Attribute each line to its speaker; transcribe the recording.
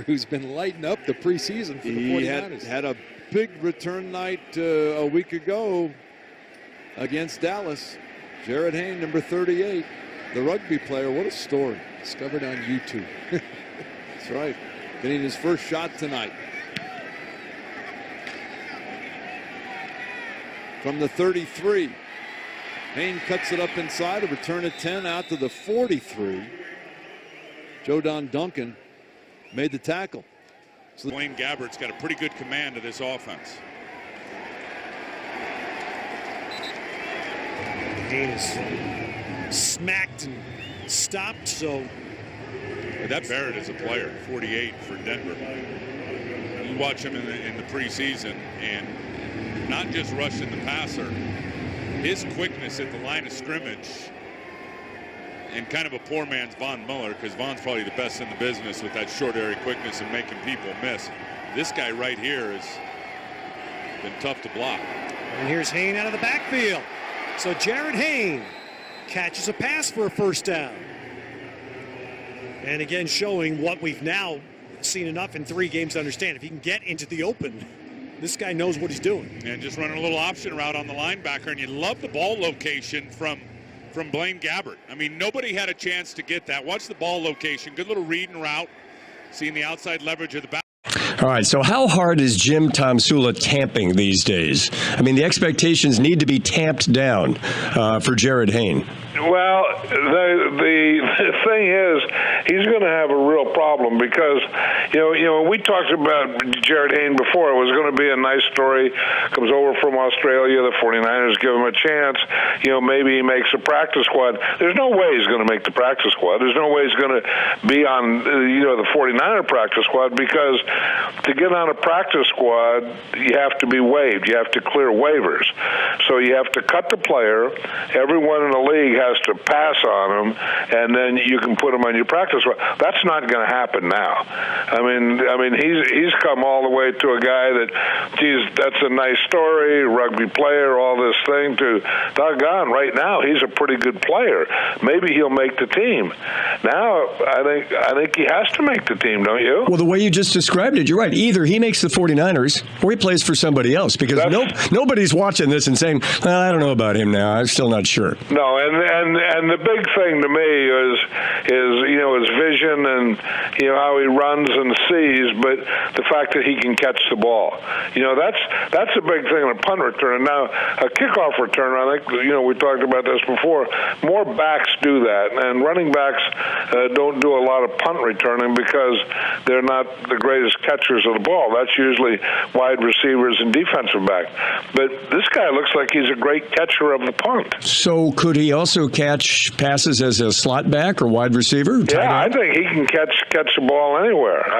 Speaker 1: who's been lighting up the preseason for the 49ers.
Speaker 2: He had a big return night a week ago against Dallas. Jarryd Hayne, number 38, the rugby player. What a story.
Speaker 1: Discovered on YouTube.
Speaker 2: That's right. Getting his first shot tonight. From the 33. Hayne cuts it up inside. A return of 10 out to the 43. Joe Don Duncan made the tackle.
Speaker 3: So Blaine Gabbert's got a pretty good command of this offense.
Speaker 4: Hayne is smacked and stopped, so.
Speaker 3: But that Barrett is a player, 48 for Denver. You watch him in the preseason, and not just rushing the passer, his quickness at the line of scrimmage, and kind of a poor man's Von Miller, because Von's probably the best in the business with that short area quickness and making people miss. This guy right here has been tough to block.
Speaker 4: And here's Hayne out of the backfield. So Jarryd Hayne catches a pass for a first down. And again, showing what we've now seen enough in 3 games to understand. If he can get into the open, this guy knows what he's doing.
Speaker 3: And just running a little option route on the linebacker, and you love the ball location from Blaine Gabbert. I mean, nobody had a chance to get that. Watch the ball location. Good little read and route. Seeing the outside leverage of the back.
Speaker 5: All right, so how hard is Jim Tomsula tamping these days? I mean, the expectations need to be tamped down for Jarryd Hayne.
Speaker 6: Well, the thing is, he's going to have a real problem because, when we talked about Jarryd Hayne before, it was going to be a nice story. Comes over from Australia, the 49ers give him a chance. Maybe he makes a practice squad. There's no way he's going to make the practice squad. There's no way he's going to be on, the 49er practice squad, because to get on a practice squad, you have to be waived. You have to clear waivers. So you have to cut the player. Everyone in the league has to pass on him, and then you can put him on your practice squad. That's not going to happen now. I mean, he's come all the way to a guy that, geez, that's a nice story, rugby player, all this thing, to doggone, right now he's a pretty good player. Maybe he'll make the team. Now, I think he has to make the team, don't you?
Speaker 5: Well, the way you just described it, you're right. Either he makes the 49ers or he plays for somebody else, because nobody's watching this and saying, well, I don't know about him now. I'm still not sure.
Speaker 6: No, and the big thing to me is his vision and how he runs and sees, but the fact that he can catch the ball. That's a big thing in a punt return. And now a kickoff return, I think we talked about this before. More backs do that, and running backs don't do a lot of punt returning because they're not the greatest catchers of the ball. That's usually wide receivers and defensive back. But this guy looks like he's a great catcher of the punt.
Speaker 5: So could he also catch passes as a slot back or wide receiver?
Speaker 6: Yeah, I think he can catch the ball anywhere.